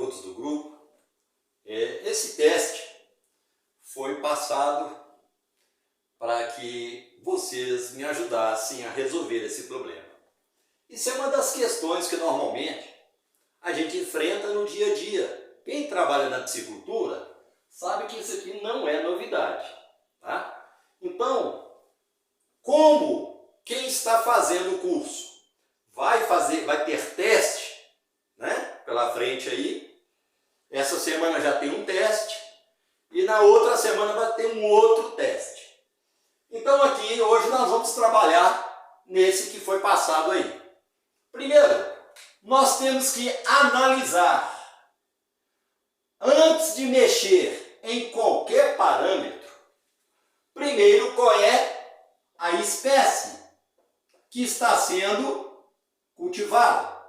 todos do grupo. Esse teste foi passado para que vocês me ajudassem a resolver esse problema. Isso é uma das questões que normalmente a gente enfrenta no dia a dia. Quem trabalha na piscicultura sabe que isso aqui não é novidade, tá? Então, como quem está fazendo o curso vai ter teste, né, pela frente aí, essa semana já tem um teste e na outra semana vai ter um outro teste. Então aqui hoje nós vamos trabalhar nesse que foi passado aí. Primeiro, nós temos que analisar, antes de mexer em qualquer parâmetro, primeiro qual é a espécie que está sendo cultivada.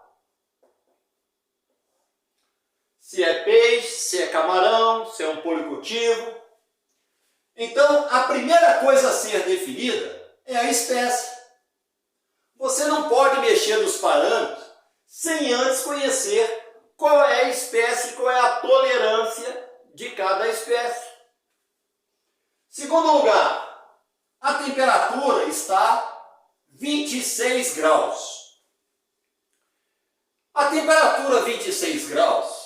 Se é peixe, se é camarão, se é um policultivo. Então, a primeira coisa a ser definida é a espécie. Você não pode mexer nos parâmetros sem antes conhecer qual é a espécie, qual é a tolerância de cada espécie. Segundo lugar, a temperatura está 26 graus. A temperatura 26 graus,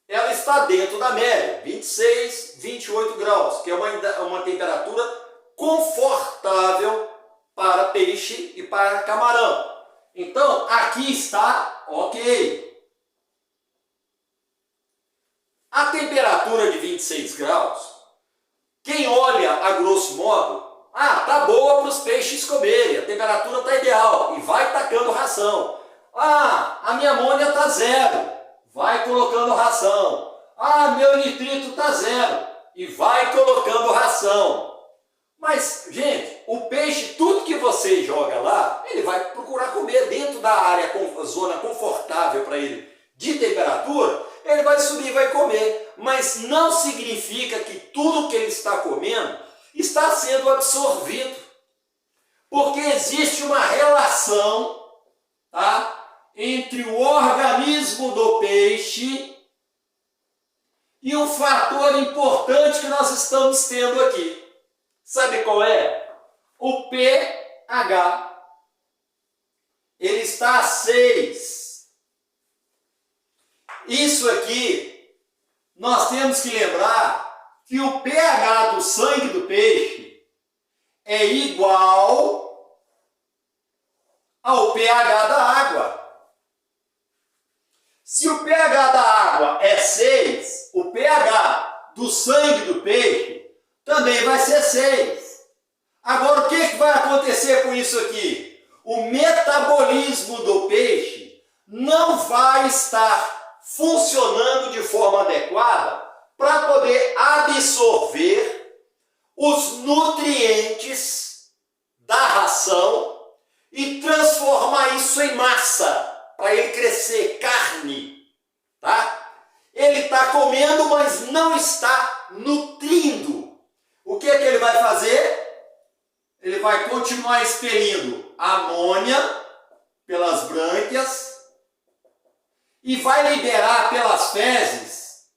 ela está dentro da média, 26, 28 graus, que é uma temperatura confortável para peixe e para camarão. Então, aqui está ok. A temperatura de 26 graus, quem olha a grosso modo, tá boa para os peixes comerem, a temperatura está ideal, e vai tacando ração. A minha amônia está zero. Vai colocando ração. Meu nitrito está zero. E vai colocando ração. Mas, gente, o peixe, tudo que você joga lá, ele vai procurar comer dentro da área, zona confortável para ele de temperatura, ele vai subir e vai comer. Mas não significa que tudo que ele está comendo está sendo absorvido. Porque existe uma relação, tá, entre o organismo do peixe e um fator importante que nós estamos tendo aqui. Sabe qual é? O pH. Ele está a 6. Isso aqui, nós temos que lembrar que o pH do sangue do peixe é igual ao pH da água. Se o pH da água é 6, o pH do sangue do peixe também vai ser 6. Agora, o que vai acontecer com isso aqui? O metabolismo do peixe não vai estar funcionando de forma adequada para poder absorver os nutrientes da ração e transformar isso em massa, para ele crescer, carne, tá? Ele está comendo, mas não está nutrindo. O que é que ele vai fazer? Ele vai continuar expelindo amônia pelas brânquias e vai liberar pelas fezes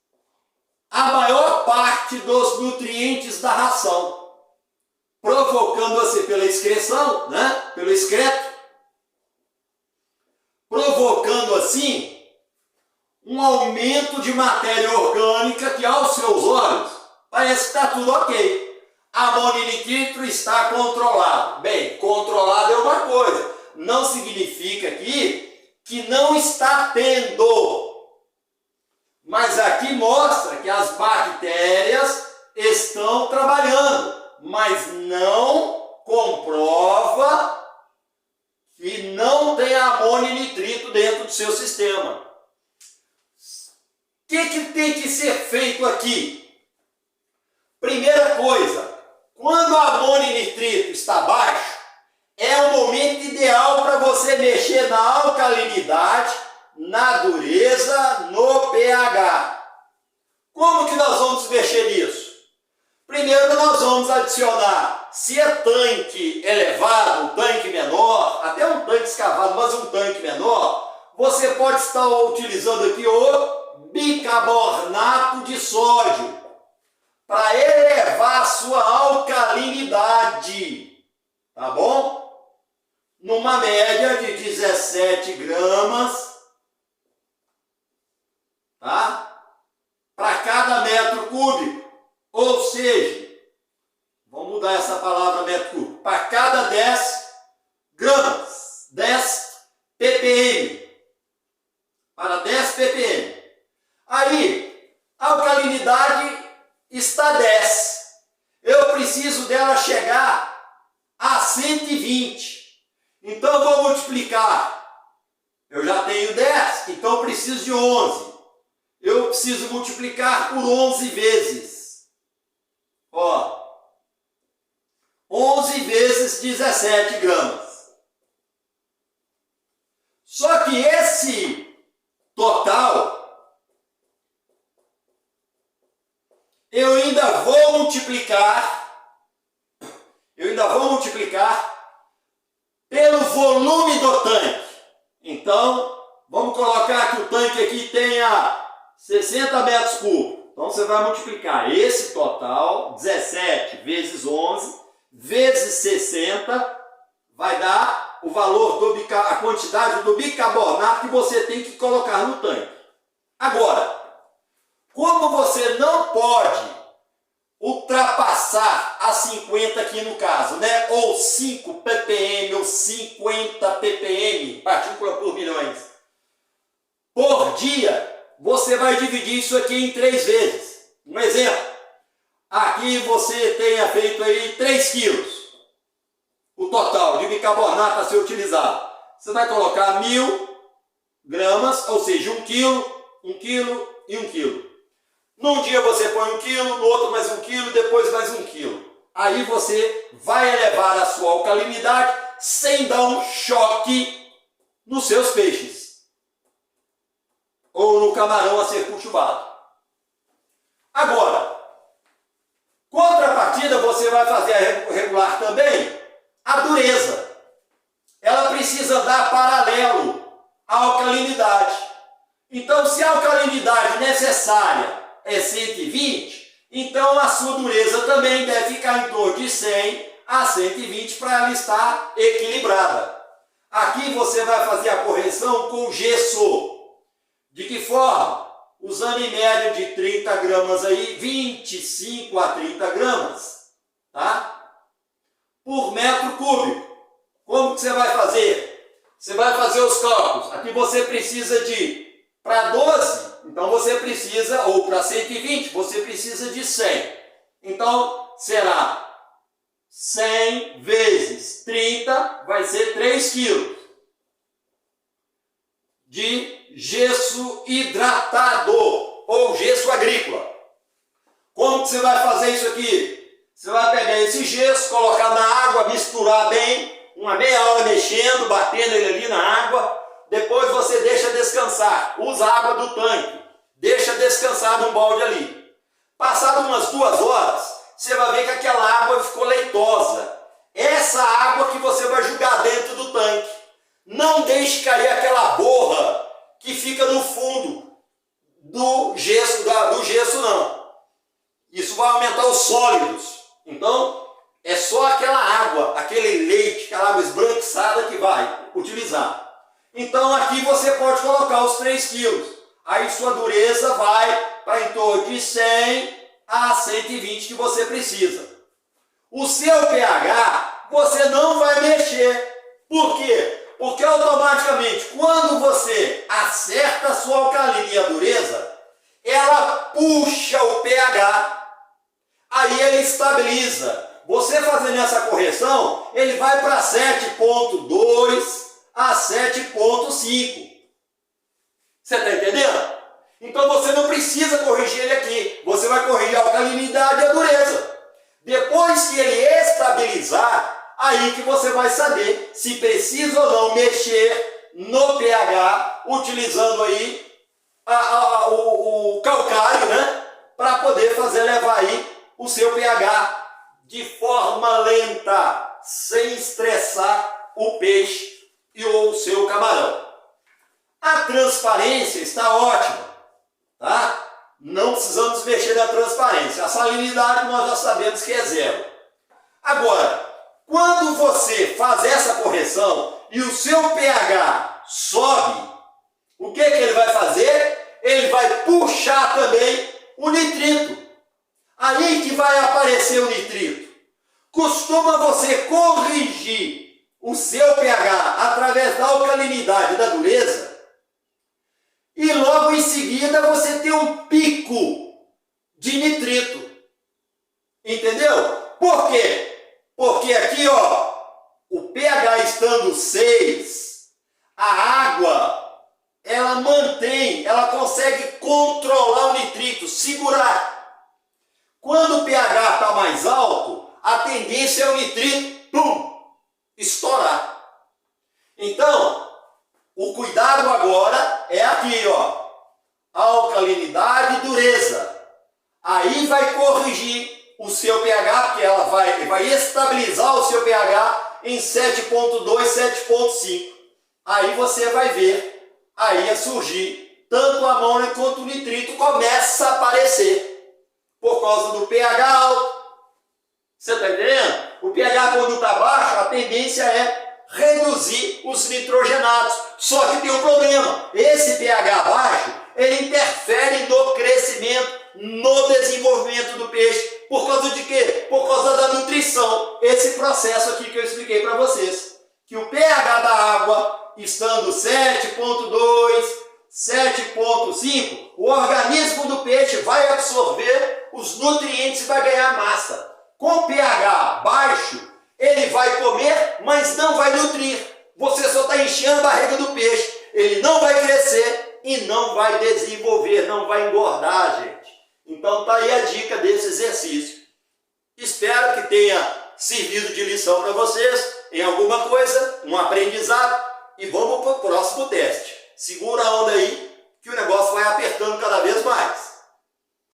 a maior parte dos nutrientes da ração, provocando assim pela excreção, né? Pelo excreto, provocando assim um aumento de matéria orgânica que aos seus olhos parece que está tudo ok. Amônia e nitrito está controlado. Bem, controlado é uma coisa, não significa que não está tendo. Mas aqui mostra que as bactérias estão trabalhando, mas não comprova que não tem amônia e nitrito dentro do seu sistema. O que tem que ser feito aqui? Primeira coisa, quando a amônia e nitrito está baixo, é o momento ideal para você mexer na alcalinidade, na dureza, no pH. Como que nós vamos mexer nisso? Primeiro nós vamos adicionar, se é tanque elevado, um tanque menor, até um tanque escavado, mas um tanque menor, você pode estar utilizando aqui o bicarbonato de sódio para elevar a sua alcalinidade, tá bom? Numa média de 17 gramas, tá? Para cada metro cúbico. Ou seja, vamos mudar essa palavra metro cúbico, para cada 10 gramas, 10 ppm, para 10 ppm. Aí, a alcalinidade está 10. Eu preciso dela chegar a 120. Então, eu vou multiplicar. Eu já tenho 10, então eu preciso de 11. Eu preciso multiplicar por 11 vezes. Ó, 11 vezes 17 gramas. Só que esse total, eu ainda vou multiplicar pelo volume do tanque. Então, vamos colocar que o tanque aqui tenha 60 metros cúbicos. Então, você vai multiplicar esse total, 17 vezes 11, vezes 60, vai dar o valor a quantidade do bicarbonato que você tem que colocar no tanque. Agora, como você não pode ultrapassar a 50 aqui no caso, né? Ou 5 ppm ou 50 ppm, partícula por milhões, por dia, você vai dividir isso aqui em 3 vezes. Um exemplo, aqui você tenha feito aí 3 quilos, o total de bicarbonato a ser utilizado. Você vai colocar 1000 gramas, ou seja, 1 quilo, 1 quilo e 1 quilo. Num dia você põe 1 quilo, no outro mais 1 quilo, depois mais 1 quilo. Aí você vai elevar a sua alcalinidade sem dar um choque nos seus peixes. Ou no camarão a ser cultivado. Agora, contrapartida, você vai fazer regular também a dureza. Ela precisa dar paralelo à alcalinidade. Então, se a alcalinidade necessária é 120, então a sua dureza também deve ficar em torno de 100 a 120 para ela estar equilibrada. Aqui você vai fazer a correção com gesso. De que forma? Usando em média de 30 gramas aí, 25 a 30 gramas, tá? Por metro cúbico. Como que você vai fazer? Você vai fazer os cálculos. Aqui você precisa de, para 12, então você precisa, ou para 120, você precisa de 100. Então, será 100 vezes 30, vai ser 3 quilos de gesso hidratado, ou gesso agrícola. Como que você vai fazer isso aqui? Você vai pegar esse gesso, colocar na água, misturar bem, uma meia hora mexendo, batendo ele ali na água. Depois você deixa descansar, usa a água do tanque, deixa descansar num balde ali. Passado umas 2 horas, você vai ver que aquela água ficou leitosa. Essa água que você vai jogar dentro do tanque. Não deixe cair aquela borra que fica no fundo do gesso não. Isso vai aumentar os sólidos. Então, é só aquela água, aquele leite, aquela água esbranquiçada que vai utilizar. Então aqui você pode colocar os 3 quilos. Aí sua dureza vai para em torno de 100 a 120 que você precisa. O seu pH você não vai mexer. Por quê? Porque automaticamente quando você acerta a sua alcalina e a dureza, ela puxa o pH. Aí ele estabiliza. Você fazendo essa correção, ele vai para 7,2 a 7,5. Você está entendendo? Então você não precisa corrigir ele aqui. Você vai corrigir a alcalinidade e a dureza. Depois que ele estabilizar, aí que você vai saber se precisa ou não mexer no pH, utilizando aí o calcário, né? Para poder fazer levar aí o seu pH de forma lenta, sem estressar o peixe e o seu camarão. A transparência está ótima, tá? precisamos mexer na transparência. A salinidade nós já sabemos que é zero. Agora, quando você faz essa correção e o seu pH sobe, o que ele vai fazer? Ele vai puxar também o nitrito. Aí que vai aparecer o nitrito. Costuma você corrigir o seu pH através da alcalinidade e da dureza, e logo em seguida você tem um pico de nitrito. Entendeu? Por quê? Porque aqui, ó, o pH estando 6, a água, ela mantém, ela consegue controlar o nitrito, segurar. Quando o pH está mais alto, a tendência é o nitrito, pum, estourar. Então, o cuidado agora é aqui, ó, alcalinidade e dureza. Aí vai corrigir o seu pH, porque ela vai estabilizar o seu pH em 7,2, 7,5. Aí você vai ver, aí a surgir tanto a amônia quanto o nitrito começa a aparecer por causa do pH alto. Você está entendendo? O pH quando está baixo, a tendência é reduzir os nitrogenados. Só que tem um problema. Esse pH baixo, ele interfere no crescimento, no desenvolvimento do peixe. Por causa de quê? Por causa da nutrição. Esse processo aqui que eu expliquei para vocês. Que o pH da água, estando 7,2, 7,5, o organismo do peixe vai absorver os nutrientes e vai ganhar massa. Com pH baixo, ele vai comer, mas não vai nutrir. Você só está enchendo a barriga do peixe. Ele não vai crescer e não vai desenvolver, não vai engordar, gente. Então tá aí a dica desse exercício. Espero que tenha servido de lição para vocês em alguma coisa, um aprendizado. E vamos para o próximo teste. Segura a